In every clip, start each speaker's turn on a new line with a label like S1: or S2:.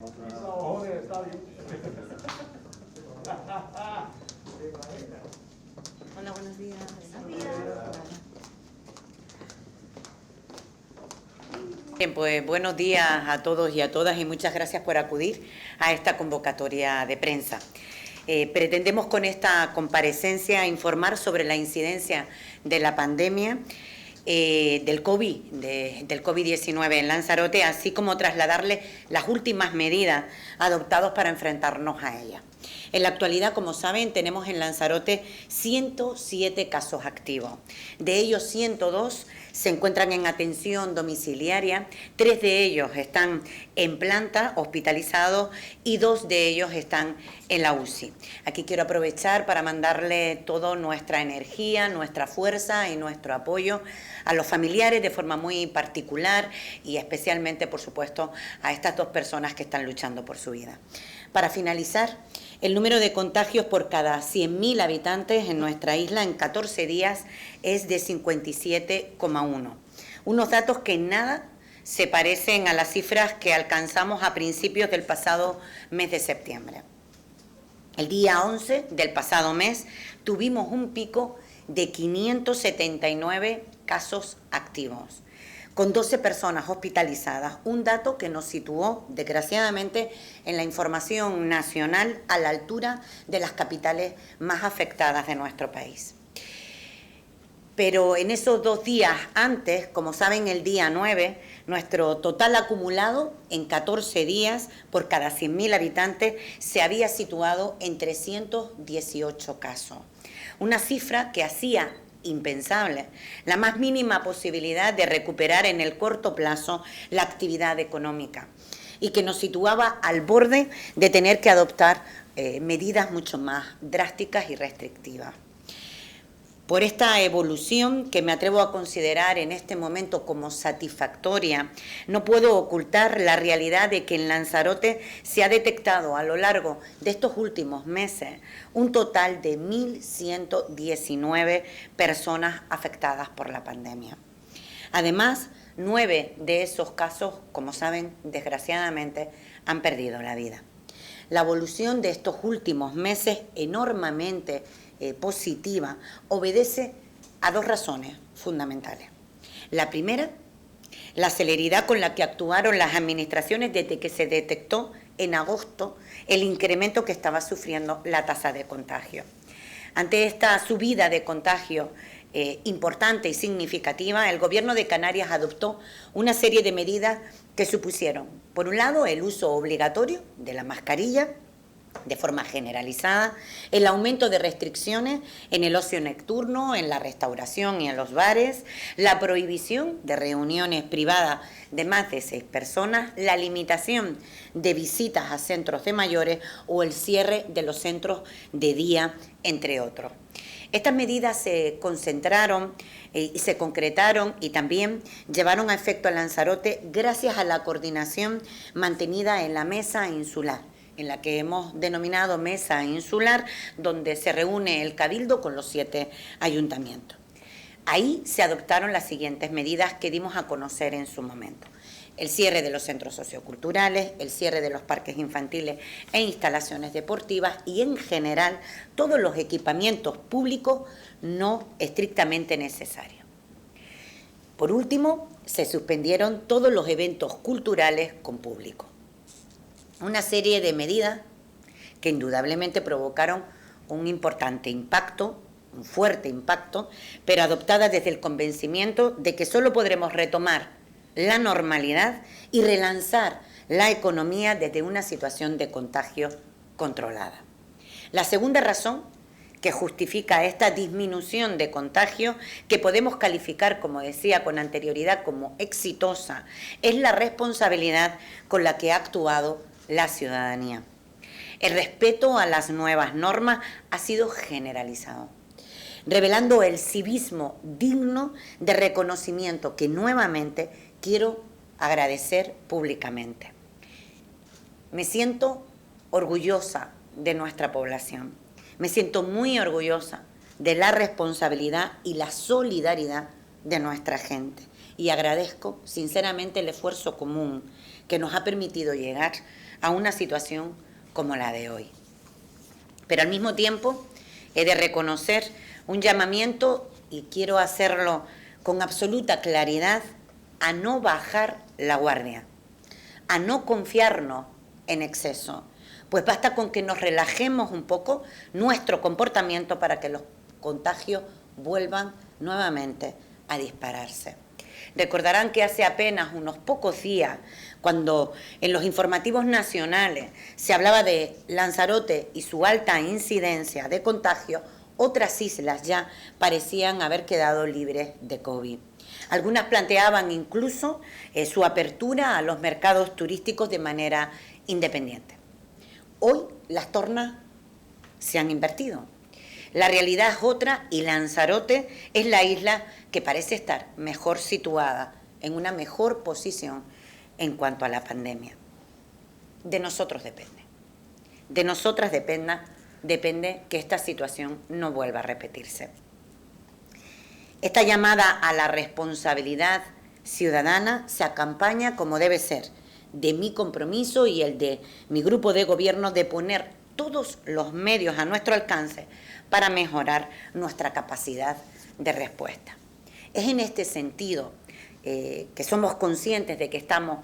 S1: No, está bien.
S2: Hola, buenos días. Bien, pues buenos días a todos y a todas y muchas gracias por acudir a esta convocatoria de prensa. Pretendemos con esta comparecencia informar sobre la incidencia de la pandemia del COVID-19 en Lanzarote, así como trasladarle las últimas medidas adoptadas para enfrentarnos a ella. En la actualidad, como saben, tenemos en Lanzarote 107 casos activos. De ellos, 102 se encuentran en atención domiciliaria, 3 de ellos están en planta, hospitalizados, y 2 de ellos están en la UCI. Aquí quiero aprovechar para mandarle toda nuestra energía, nuestra fuerza y nuestro apoyo a los familiares de forma muy particular y especialmente, por supuesto, a estas 2 personas que están luchando por su vida. Para finalizar, el número de contagios por cada 100.000 habitantes en nuestra isla en 14 días es de 57,1. Unos datos que en nada se parecen a las cifras que alcanzamos a principios del pasado mes de septiembre. El día 11 del pasado mes tuvimos un pico de 579 casos activos, con 12 personas hospitalizadas, un dato que nos situó, desgraciadamente, en la información nacional a la altura de las capitales más afectadas de nuestro país. Pero en esos 2 días antes, como saben, el día 9, nuestro total acumulado en 14 días por cada 100.000 habitantes se había situado en 318 casos. Una cifra que hacía impensable la más mínima posibilidad de recuperar en el corto plazo la actividad económica y que nos situaba al borde de tener que adoptar medidas mucho más drásticas y restrictivas. Por esta evolución, que me atrevo a considerar en este momento como satisfactoria, no puedo ocultar la realidad de que en Lanzarote se ha detectado a lo largo de estos últimos meses un total de 1.119 personas afectadas por la pandemia. Además, 9 de esos casos, como saben, desgraciadamente, han perdido la vida. La evolución de estos últimos meses, enormemente positiva, obedece a 2 razones fundamentales. La primera, la celeridad con la que actuaron las administraciones desde que se detectó en agosto el incremento que estaba sufriendo la tasa de contagio. Ante esta subida de contagio importante y significativa, el Gobierno de Canarias adoptó una serie de medidas que supusieron, por un lado, el uso obligatorio de la mascarilla de forma generalizada, el aumento de restricciones en el ocio nocturno, en la restauración y en los bares, la prohibición de reuniones privadas de más de 6 personas, la limitación de visitas a centros de mayores o el cierre de los centros de día, entre otros. Estas medidas se concentraron y se concretaron y también llevaron a efecto a Lanzarote gracias a la coordinación mantenida en la mesa insular, en la que hemos denominado Mesa Insular, donde se reúne el Cabildo con los 7 ayuntamientos. Ahí se adoptaron las siguientes medidas que dimos a conocer en su momento: el cierre de los centros socioculturales, el cierre de los parques infantiles e instalaciones deportivas y, en general, todos los equipamientos públicos no estrictamente necesarios. Por último, se suspendieron todos los eventos culturales con público. Una serie de medidas que indudablemente provocaron un importante impacto, un fuerte impacto, pero adoptadas desde el convencimiento de que solo podremos retomar la normalidad y relanzar la economía desde una situación de contagio controlada. La segunda razón que justifica esta disminución de contagio, que podemos calificar, como decía con anterioridad, como exitosa, es la responsabilidad con la que ha actuado la ciudadanía. El respeto a las nuevas normas ha sido generalizado, revelando el civismo digno de reconocimiento que nuevamente quiero agradecer públicamente. Me siento orgullosa de nuestra población, me siento muy orgullosa de la responsabilidad y la solidaridad de nuestra gente y agradezco sinceramente el esfuerzo común que nos ha permitido llegar a una situación como la de hoy. Pero al mismo tiempo he de reconocer un llamamiento, y quiero hacerlo con absoluta claridad, a no bajar la guardia, a no confiarnos en exceso, pues basta con que nos relajemos un poco nuestro comportamiento para que los contagios vuelvan nuevamente a dispararse. Recordarán que hace apenas unos pocos días, cuando en los informativos nacionales se hablaba de Lanzarote y su alta incidencia de contagio, otras islas ya parecían haber quedado libres de COVID. Algunas planteaban incluso su apertura a los mercados turísticos de manera independiente. Hoy las tornas se han invertido. La realidad es otra y Lanzarote es la isla que parece estar mejor situada, en una mejor posición en cuanto a la pandemia. De nosotros depende. De nosotras depende que esta situación no vuelva a repetirse. Esta llamada a la responsabilidad ciudadana se acompaña, como debe ser, de mi compromiso y el de mi grupo de gobierno de poner todos los medios a nuestro alcance para mejorar nuestra capacidad de respuesta. Es en este sentido que somos conscientes de que estamos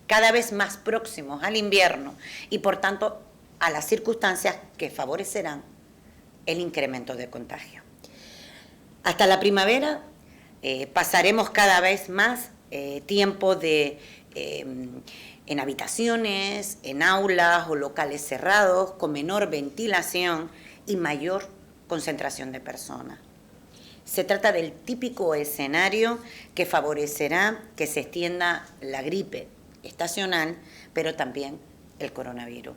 S2: cada vez más próximos al invierno y, por tanto, a las circunstancias que favorecerán el incremento de contagio. Hasta la primavera pasaremos cada vez más tiempo en habitaciones, en aulas o locales cerrados, con menor ventilación y mayor concentración de personas. Se trata del típico escenario que favorecerá que se extienda la gripe estacional, pero también el coronavirus.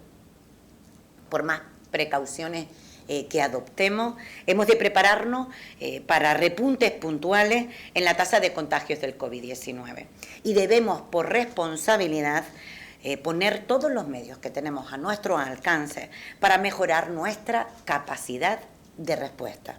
S2: Por más precauciones que adoptemos, hemos de prepararnos para repuntes puntuales en la tasa de contagios del COVID-19. Y debemos, por responsabilidad, poner todos los medios que tenemos a nuestro alcance para mejorar nuestra capacidad de respuesta.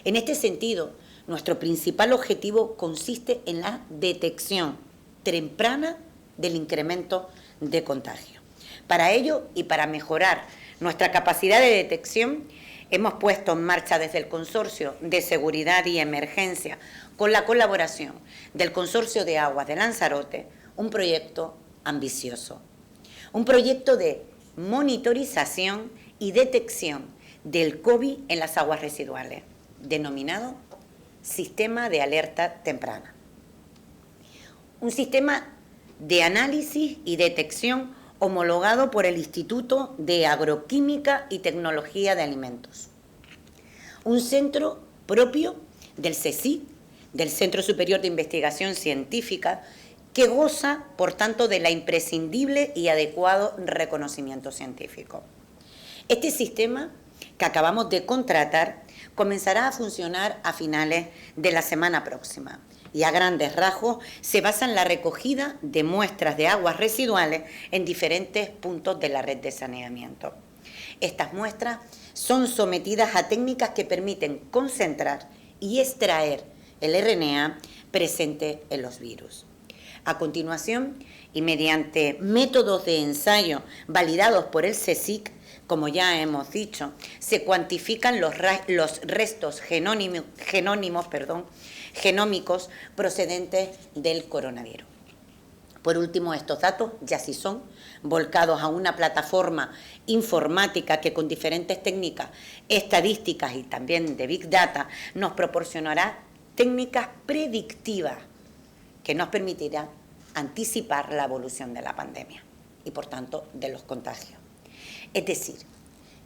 S2: En este sentido, nuestro principal objetivo consiste en la detección temprana del incremento de contagio. Para ello y para mejorar nuestra capacidad de detección, hemos puesto en marcha desde el Consorcio de Seguridad y Emergencia, con la colaboración del Consorcio de Aguas de Lanzarote, un proyecto ambicioso. Un proyecto de monitorización y detección del COVID en las aguas residuales, denominado Sistema de Alerta Temprana. Un sistema de análisis y detección homologado por el Instituto de Agroquímica y Tecnología de Alimentos. Un centro propio del CSIC, del Centro Superior de Investigación Científica, que goza, por tanto, de la imprescindible y adecuado reconocimiento científico. Este sistema, que acabamos de contratar, comenzará a funcionar a finales de la semana próxima y, a grandes rasgos, se basa en la recogida de muestras de aguas residuales en diferentes puntos de la red de saneamiento. Estas muestras son sometidas a técnicas que permiten concentrar y extraer el RNA presente en los virus. A continuación, y mediante métodos de ensayo validados por el CSIC, como ya hemos dicho, se cuantifican los restos genómicos procedentes del coronavirus. Por último, estos datos ya sí son volcados a una plataforma informática que, con diferentes técnicas estadísticas y también de Big Data, nos proporcionará técnicas predictivas que nos permitirá anticipar la evolución de la pandemia y, por tanto, de los contagios. Es decir,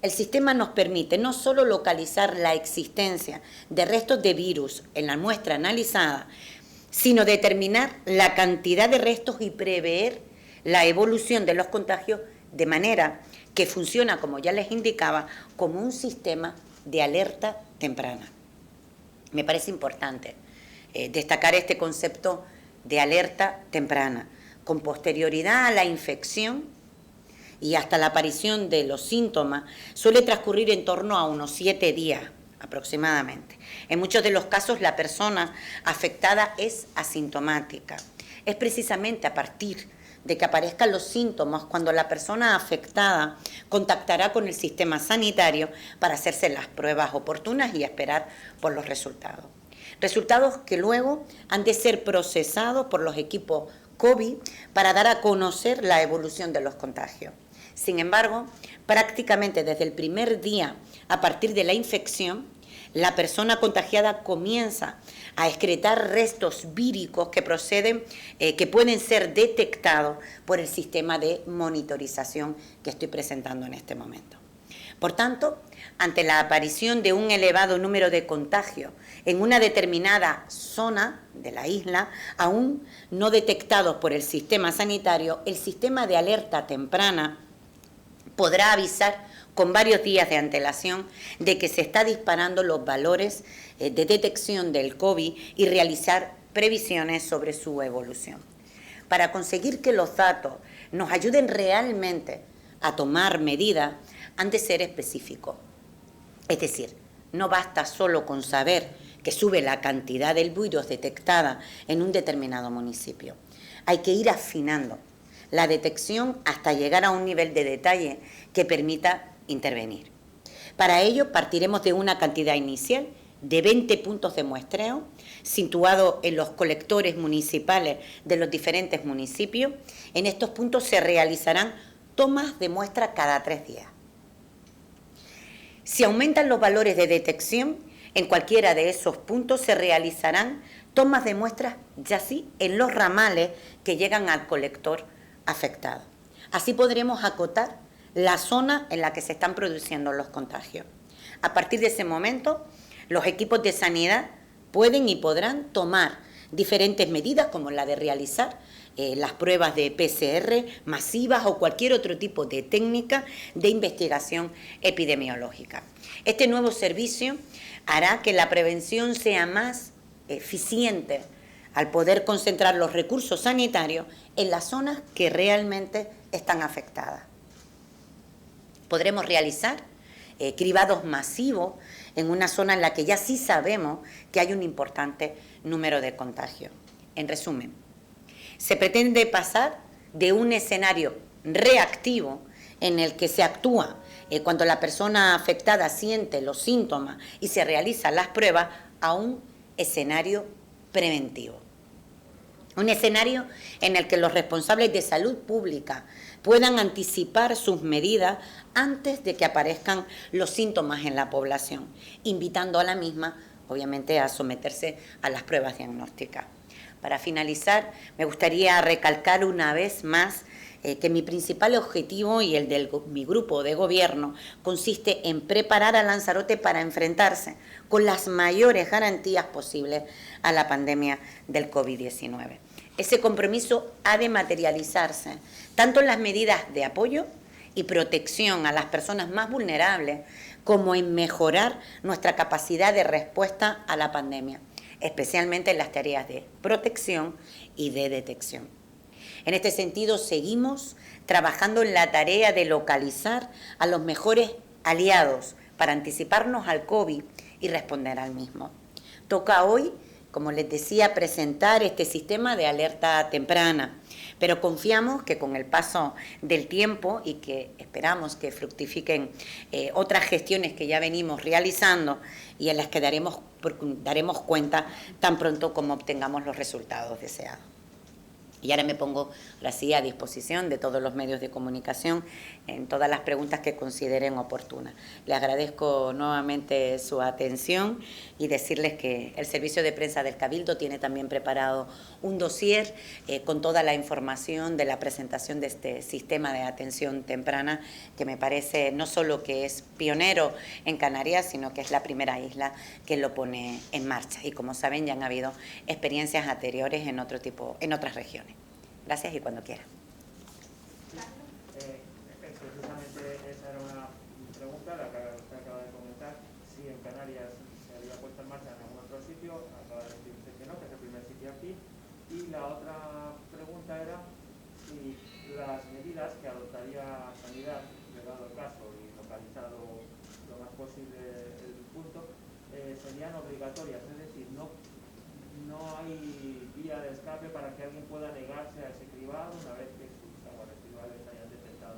S2: el sistema nos permite no solo localizar la existencia de restos de virus en la muestra analizada, sino determinar la cantidad de restos y prever la evolución de los contagios, de manera que funciona, como ya les indicaba, como un sistema de alerta temprana. Me parece importante destacar este concepto de alerta temprana, con posterioridad a la infección y hasta la aparición de los síntomas. Suele transcurrir en torno a unos 7 días aproximadamente. En muchos de los casos la persona afectada es asintomática. Es precisamente a partir de que aparezcan los síntomas cuando la persona afectada contactará con el sistema sanitario para hacerse las pruebas oportunas y esperar por los resultados. Resultados que luego han de ser procesados por los equipos COVID para dar a conocer la evolución de los contagios. Sin embargo, prácticamente desde el primer día a partir de la infección, la persona contagiada comienza a excretar restos víricos que que pueden ser detectados por el sistema de monitorización que estoy presentando en este momento. Por tanto, ante la aparición de un elevado número de contagios en una determinada zona de la isla, aún no detectados por el sistema sanitario, el sistema de alerta temprana podrá avisar con varios días de antelación de que se está disparando los valores de detección del COVID y realizar previsiones sobre su evolución. Para conseguir que los datos nos ayuden realmente a tomar medidas, han de ser específicos. Es decir, no basta solo con saber que sube la cantidad del virus detectada en un determinado municipio. Hay que ir afinando la detección hasta llegar a un nivel de detalle que permita intervenir. Para ello partiremos de una cantidad inicial de 20 puntos de muestreo situados en los colectores municipales de los diferentes municipios. En estos puntos se realizarán tomas de muestra cada 3 días. Si aumentan los valores de detección, en cualquiera de esos puntos se realizarán tomas de muestras ya sí en los ramales que llegan al colector afectado. Así podremos acotar la zona en la que se están produciendo los contagios. A partir de ese momento, los equipos de sanidad pueden y podrán tomar diferentes medidas, como la de realizar las pruebas de PCR masivas o cualquier otro tipo de técnica de investigación epidemiológica. Este nuevo servicio hará que la prevención sea más eficiente al poder concentrar los recursos sanitarios en las zonas que realmente están afectadas. Podremos realizar cribados masivos en una zona en la que ya sí sabemos que hay un importante número de contagios. En resumen, se pretende pasar de un escenario reactivo en el que se actúa cuando la persona afectada siente los síntomas y se realizan las pruebas a un escenario preventivo. Un escenario en el que los responsables de salud pública puedan anticipar sus medidas antes de que aparezcan los síntomas en la población, invitando a la misma, obviamente, a someterse a las pruebas diagnósticas. Para finalizar, me gustaría recalcar una vez más que mi principal objetivo y el de mi grupo de gobierno consiste en preparar a Lanzarote para enfrentarse con las mayores garantías posibles a la pandemia del COVID-19. Ese compromiso ha de materializarse tanto en las medidas de apoyo y protección a las personas más vulnerables como en mejorar nuestra capacidad de respuesta a la pandemia, especialmente en las tareas de protección y de detección. En este sentido, seguimos trabajando en la tarea de localizar a los mejores aliados para anticiparnos al COVID y responder al mismo. Toca hoy, como les decía, presentar este sistema de alerta temprana, pero confiamos que con el paso del tiempo y que esperamos que fructifiquen otras gestiones que ya venimos realizando y en las que daremos cuenta tan pronto como obtengamos los resultados deseados. Y ahora me pongo así a disposición de todos los medios de comunicación en todas las preguntas que consideren oportunas. Les agradezco nuevamente su atención y decirles que el Servicio de Prensa del Cabildo tiene también preparado un dossier con toda la información de la presentación de este sistema de atención temprana, que me parece no solo que es pionero en Canarias, sino que es la primera isla que lo pone en marcha. Y como saben, ya han habido experiencias anteriores en otras regiones. Gracias y cuando quiera.
S1: Precisamente esa era una pregunta, la que usted acaba de comentar, si en Canarias se había puesto en marcha en algún otro sitio. Acaba de decirse que no, que es el primer sitio aquí. Y la otra pregunta era si las medidas que adoptaría Sanidad, llegado el caso y localizado lo más posible el punto, serían obligatorias, es decir, no hay vía de escape para que alguien pueda negarse a ese cribado una vez que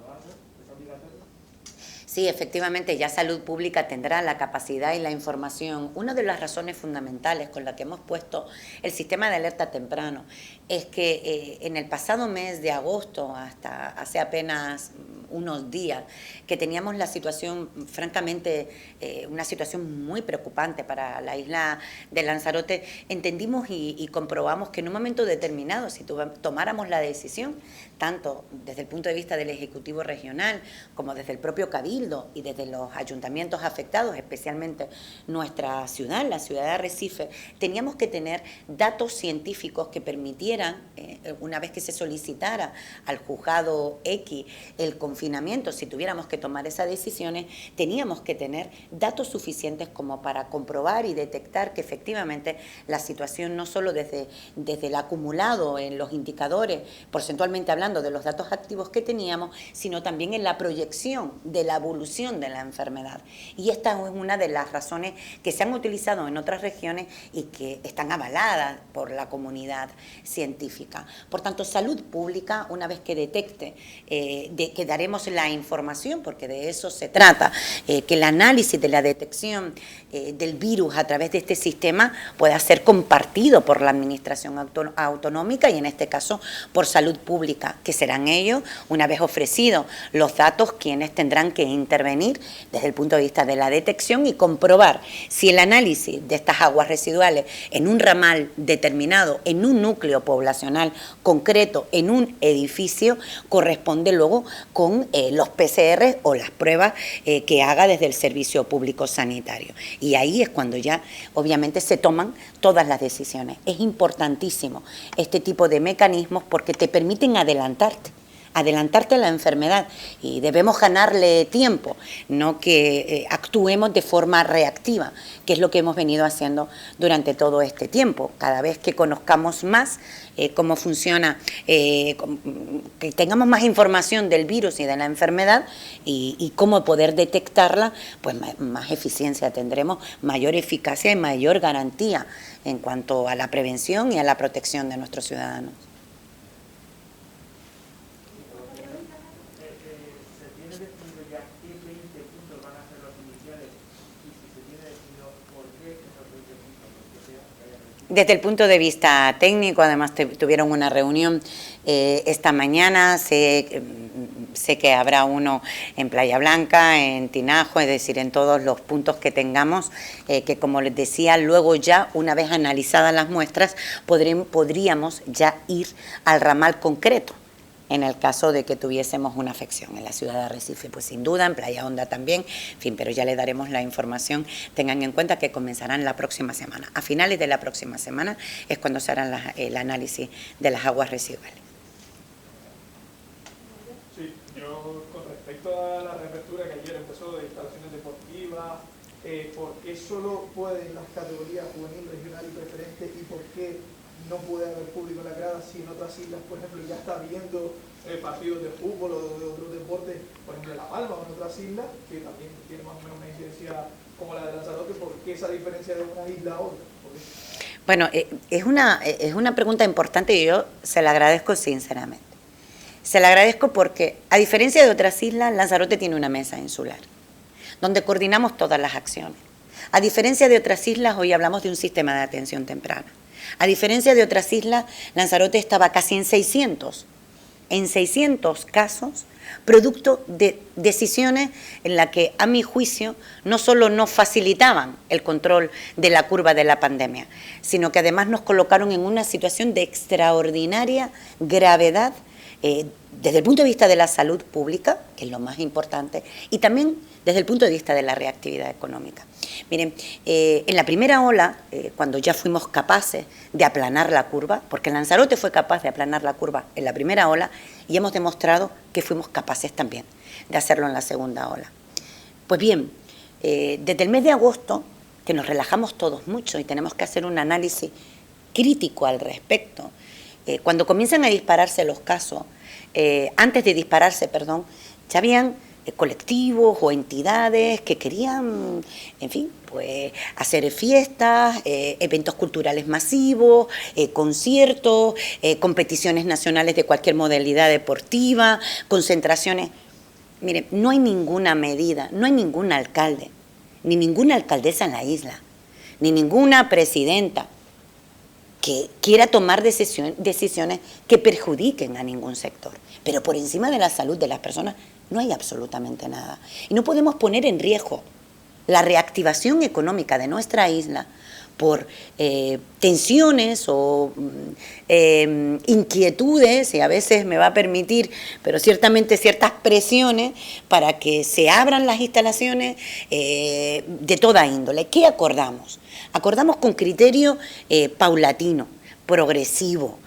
S1: algo? ¿Es obligatorio?
S2: Sí, efectivamente, ya Salud Pública tendrá la capacidad y la información. Una de las razones fundamentales con la que hemos puesto el sistema de alerta temprano es que en el pasado mes de agosto, hasta hace apenas unos días, que teníamos la situación, francamente, una situación muy preocupante para la isla de Lanzarote, entendimos y comprobamos que en un momento determinado, si tomáramos la decisión, tanto desde el punto de vista del Ejecutivo Regional como desde el propio Cabildo y desde los ayuntamientos afectados, especialmente nuestra ciudad, la ciudad de Arrecife, teníamos que tener datos científicos que permitieran, una vez que se solicitara al juzgado X el confinamiento, si tuviéramos que tomar esas decisiones, teníamos que tener datos suficientes como para comprobar y detectar que efectivamente la situación, no solo desde el acumulado en los indicadores, porcentualmente hablando de los datos activos que teníamos, sino también en la proyección de la evolución de la enfermedad. Y esta es una de las razones que se han utilizado en otras regiones y que están avaladas por la comunidad científica. Por tanto, Salud Pública, una vez que detecte, que daremos la información, porque de eso se trata, que el análisis de la detección del virus a través de este sistema pueda ser compartido por la Administración Autonómica y en este caso por Salud Pública, que serán ellos, una vez ofrecidos los datos, quienes tendrán que intervenir desde el punto de vista de la detección y comprobar si el análisis de estas aguas residuales en un ramal determinado, en un núcleo poblacional concreto, en un edificio, corresponde luego con los PCR o las pruebas que haga desde el Servicio Público Sanitario. Y ahí es cuando ya obviamente se toman todas las decisiones. Es importantísimo este tipo de mecanismos porque te permiten adelantarte a la enfermedad y debemos ganarle tiempo, no que actuemos de forma reactiva, que es lo que hemos venido haciendo durante todo este tiempo. Cada vez que conozcamos más cómo funciona, que tengamos más información del virus y de la enfermedad y cómo poder detectarla, pues más eficiencia tendremos, mayor eficacia y mayor garantía en cuanto a la prevención y a la protección de nuestros ciudadanos. Desde el punto de vista técnico, además tuvieron una reunión esta mañana, sé que habrá uno en Playa Blanca, en Tinajo, es decir, en todos los puntos que tengamos, que como les decía, luego ya, una vez analizadas las muestras, podríamos ya ir al ramal concreto. En el caso de que tuviésemos una afección en la ciudad de Arrecife, pues sin duda, en Playa Honda también, en fin, pero ya le daremos la información. Tengan en cuenta que comenzarán la próxima semana. A finales de la próxima semana es cuando se hará el análisis de las aguas residuales.
S3: Sí, yo con respecto a la reapertura que ayer empezó de instalaciones deportivas, ¿por qué solo pueden las categorías juvenil, regional y preferente y por qué no puede haber público en la grada si en otras islas, por ejemplo, ya está viendo partidos de fútbol o de otros deportes, por ejemplo en La Palma o en otras islas, que también tiene más o menos una incidencia como la de Lanzarote? ¿Por qué esa diferencia de una isla a otra?
S2: Bueno, es una pregunta importante y yo se la agradezco sinceramente. Se la agradezco porque, a diferencia de otras islas, Lanzarote tiene una mesa insular, donde coordinamos todas las acciones. A diferencia de otras islas, hoy hablamos de un sistema de atención temprana. A diferencia de otras islas, Lanzarote estaba casi en 600 casos, producto de decisiones en las que, a mi juicio, no solo nos facilitaban el control de la curva de la pandemia, sino que además nos colocaron en una situación de extraordinaria gravedad desde el punto de vista de la salud pública, que es lo más importante, y también desde el punto de vista de la reactividad económica. Miren, en la primera ola, cuando ya fuimos capaces de aplanar la curva, porque Lanzarote fue capaz de aplanar la curva en la primera ola y hemos demostrado que fuimos capaces también de hacerlo en la segunda ola. Pues bien, desde el mes de agosto, que nos relajamos todos mucho y tenemos que hacer un análisis crítico al respecto, cuando comienzan a dispararse los casos, antes de dispararse, ya habían colectivos o entidades que querían, en fin, pues hacer fiestas, eventos culturales masivos, conciertos, competiciones nacionales de cualquier modalidad deportiva, concentraciones. Mire, no hay ninguna medida, no hay ningún alcalde, ni ninguna alcaldesa en la isla, ni ninguna presidenta que quiera tomar decisiones que perjudiquen a ningún sector. Pero por encima de la salud de las personas no hay absolutamente nada. Y no podemos poner en riesgo la reactivación económica de nuestra isla por tensiones o inquietudes, y a veces me va a permitir, pero ciertamente ciertas presiones para que se abran las instalaciones de toda índole. ¿Qué acordamos? Acordamos con criterio paulatino, progresivo.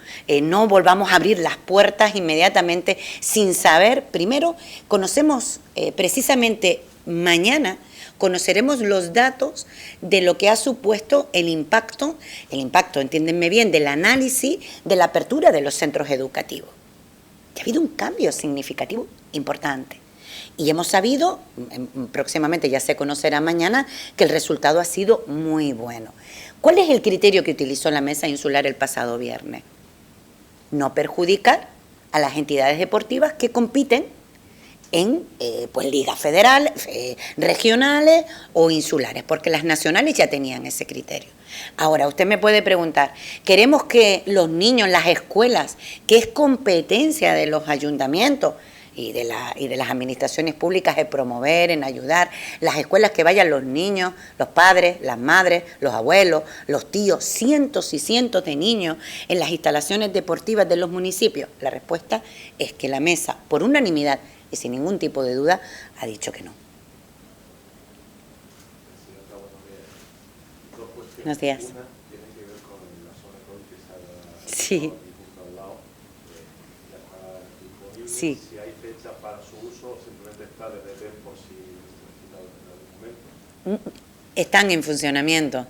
S2: No volvamos a abrir las puertas inmediatamente sin saber. Primero, conocemos precisamente mañana, conoceremos los datos de lo que ha supuesto el impacto, entiéndenme bien, del análisis de la apertura de los centros educativos. Ha habido un cambio significativo importante. Y hemos sabido, próximamente ya se conocerá mañana, que el resultado ha sido muy bueno. ¿Cuál es el criterio que utilizó la Mesa Insular el pasado viernes? No perjudicar a las entidades deportivas que compiten en ligas federales, regionales o insulares, porque las nacionales ya tenían ese criterio. Ahora, usted me puede preguntar, ¿queremos que los niños, las escuelas, que es competencia de los ayuntamientos y de las administraciones públicas, de promover, en ayudar, las escuelas, que vayan los niños, los padres, las madres, los abuelos, los tíos, cientos y cientos de niños en las instalaciones deportivas de los municipios? La respuesta es que la Mesa, por unanimidad y sin ningún tipo de duda, ha dicho que no. Buenos días.
S4: Una tiene que ver con la zona ecologizada.
S2: Sí.
S4: Al lado, ya está disponible.
S2: Sí.
S4: Si hay fecha para su uso, simplemente está de ver por si necesita algún momento.
S2: Están en funcionamiento.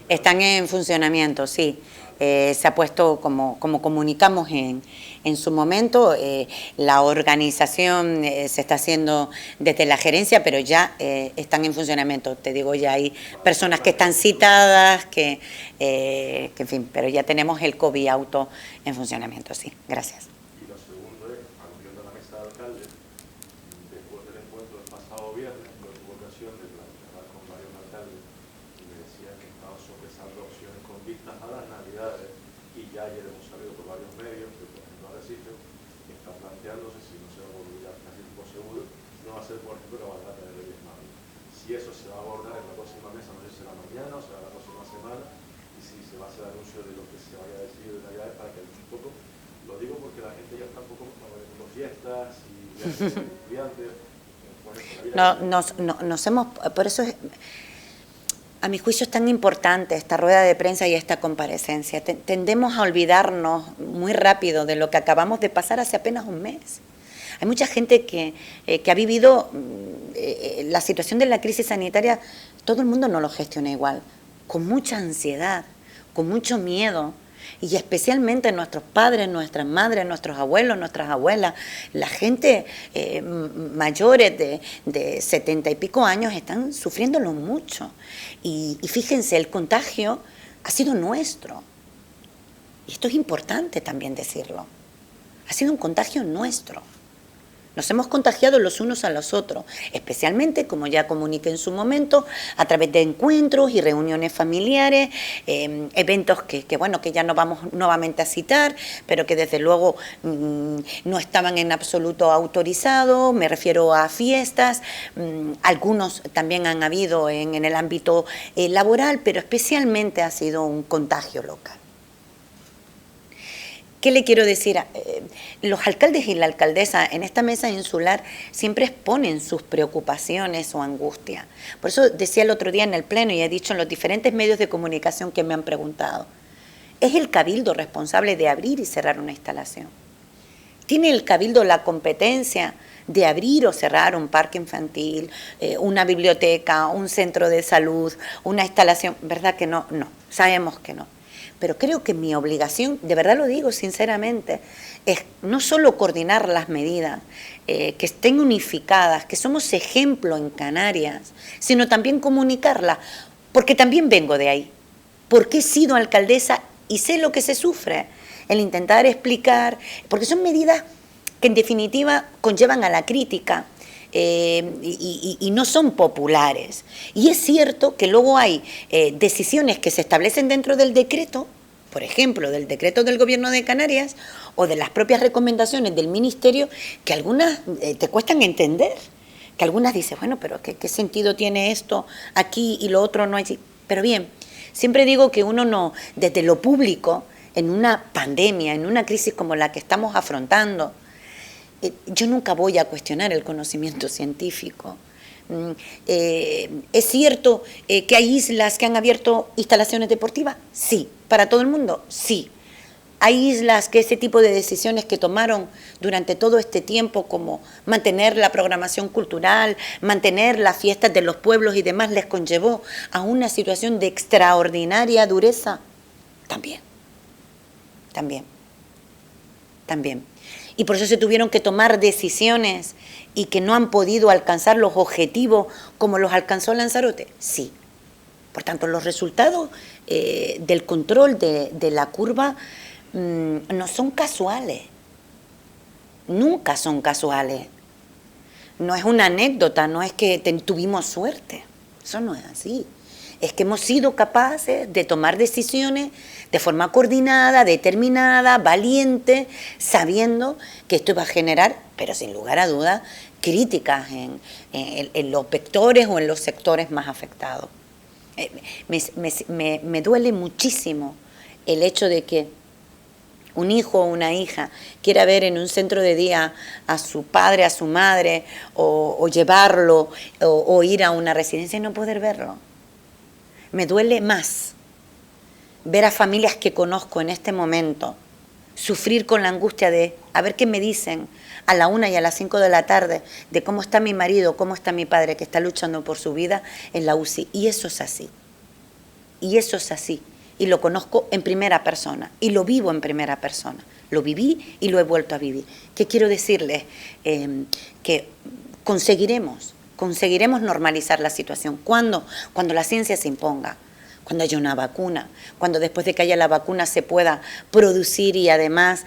S2: Están en funcionamiento, sí. Se ha puesto, como comunicamos en su momento, la organización se está haciendo desde la gerencia, pero ya están en funcionamiento. Te digo, ya hay personas que están citadas, que en fin, pero ya tenemos el COVID auto en funcionamiento, sí. Gracias.
S4: Y lo segundo es, aludiendo a la mesa de alcaldes, después del encuentro del pasado viernes, yo tuve ocasión de platicar con varios alcaldes y me decían que estaban sopesando opciones con vistas a las Navidades, y ya ayer hemos sabido por varios medios que, por ejemplo, Arrecife está planteándose, si no se va a volver casi por seguro, no va a ser, por ejemplo, la batalla de Reyes Magos. Si eso se va a abordar en la próxima mesa, no sé si será mañana o será la próxima semana, y si se va a hacer anuncio de lo que se vaya a decidir de Navidades, para que un poco, lo digo porque la gente ya está un poco con fiestas y ya estudiantes.
S2: Por eso es, a mi juicio, es tan importante esta rueda de prensa y esta comparecencia. Tendemos a olvidarnos muy rápido de lo que acabamos de pasar hace apenas un mes. Hay mucha gente que ha vivido la situación de la crisis sanitaria. Todo el mundo no lo gestiona igual, con mucha ansiedad, con mucho miedo. Y especialmente nuestros padres, nuestras madres, nuestros abuelos, nuestras abuelas, la gente mayores de 70 y pico años están sufriéndolo mucho. Y fíjense, el contagio ha sido nuestro. Y esto es importante también decirlo. Ha sido un contagio nuestro. Nos hemos contagiado los unos a los otros, especialmente, como ya comuniqué en su momento, a través de encuentros y reuniones familiares, eventos que ya no vamos nuevamente a citar, pero que desde luego no estaban en absoluto autorizados. Me refiero a fiestas, algunos también han habido en el ámbito laboral, pero especialmente ha sido un contagio local. ¿Qué le quiero decir? Los alcaldes y la alcaldesa en esta mesa insular siempre exponen sus preocupaciones o angustia. Por eso decía el otro día en el pleno, y he dicho en los diferentes medios de comunicación que me han preguntado, ¿es el cabildo responsable de abrir y cerrar una instalación? ¿Tiene el cabildo la competencia de abrir o cerrar un parque infantil, una biblioteca, un centro de salud, una instalación? ¿Verdad que no? No, sabemos que no. Pero creo que mi obligación, de verdad lo digo sinceramente, es no solo coordinar las medidas, que estén unificadas, que somos ejemplo en Canarias, sino también comunicarlas, porque también vengo de ahí, porque he sido alcaldesa y sé lo que se sufre, el intentar explicar, porque son medidas que en definitiva conllevan a la crítica, y no son populares. Y es cierto que luego hay decisiones que se establecen dentro del decreto, por ejemplo, del decreto del Gobierno de Canarias o de las propias recomendaciones del Ministerio, que algunas te cuestan entender, que algunas dices, bueno, pero ¿qué sentido tiene esto aquí y lo otro no hay? Pero bien, siempre digo que uno no, desde lo público, en una pandemia, en una crisis como la que estamos afrontando, yo nunca voy a cuestionar el conocimiento científico. ¿Es cierto que hay islas que han abierto instalaciones deportivas? Sí. ¿Para todo el mundo? Sí. Hay islas que ese tipo de decisiones que tomaron durante todo este tiempo, como mantener la programación cultural, mantener las fiestas de los pueblos y demás, les conllevó a una situación de extraordinaria dureza. También. Y por eso se tuvieron que tomar decisiones y que no han podido alcanzar los objetivos como los alcanzó Lanzarote. Sí. Por tanto, los resultados del control de la curva no son casuales. Nunca son casuales. No es una anécdota, no es que tuvimos suerte. Eso no es así. Es que hemos sido capaces de tomar decisiones de forma coordinada, determinada, valiente, sabiendo que esto va a generar, pero sin lugar a dudas, críticas en los vectores o en los sectores más afectados. Me duele muchísimo el hecho de que un hijo o una hija quiera ver en un centro de día a su padre, a su madre, o llevarlo, o ir a una residencia y no poder verlo. Me duele más ver a familias que conozco en este momento sufrir con la angustia de a ver qué me dicen a la 1 y a las 5 de la tarde de cómo está mi marido, cómo está mi padre que está luchando por su vida en la UCI. Y eso es así. Y lo conozco en primera persona y lo vivo en primera persona. Lo viví y lo he vuelto a vivir. ¿Qué quiero decirles? Que conseguiremos normalizar la situación. ¿Cuándo? Cuando la ciencia se imponga, cuando haya una vacuna, cuando después de que haya la vacuna se pueda producir y además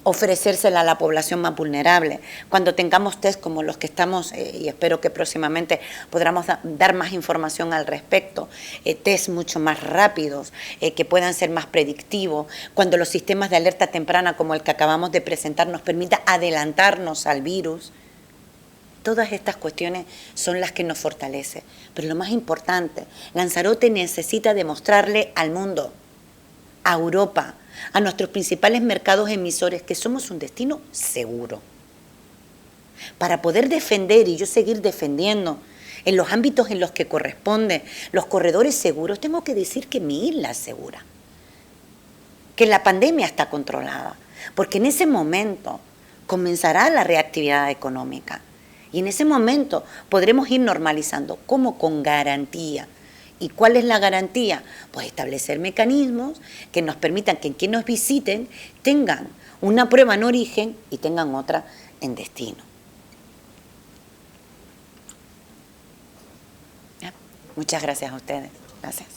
S2: ofrecérsela a la población más vulnerable, cuando tengamos test como los que estamos, y espero que próximamente podamos dar más información al respecto, test mucho más rápidos, que puedan ser más predictivos, cuando los sistemas de alerta temprana como el que acabamos de presentar nos permita adelantarnos al virus. Todas estas cuestiones son las que nos fortalecen. Pero lo más importante, Lanzarote necesita demostrarle al mundo, a Europa, a nuestros principales mercados emisores, que somos un destino seguro. Para poder defender y yo seguir defendiendo en los ámbitos en los que corresponde los corredores seguros, tengo que decir que mi isla es segura, que la pandemia está controlada, porque en ese momento comenzará la reactividad económica. Y en ese momento podremos ir normalizando. ¿Cómo? Con garantía. ¿Y cuál es la garantía? Pues establecer mecanismos que nos permitan que quienes nos visiten tengan una prueba en origen y tengan otra en destino. ¿Ya? Muchas gracias a ustedes. Gracias.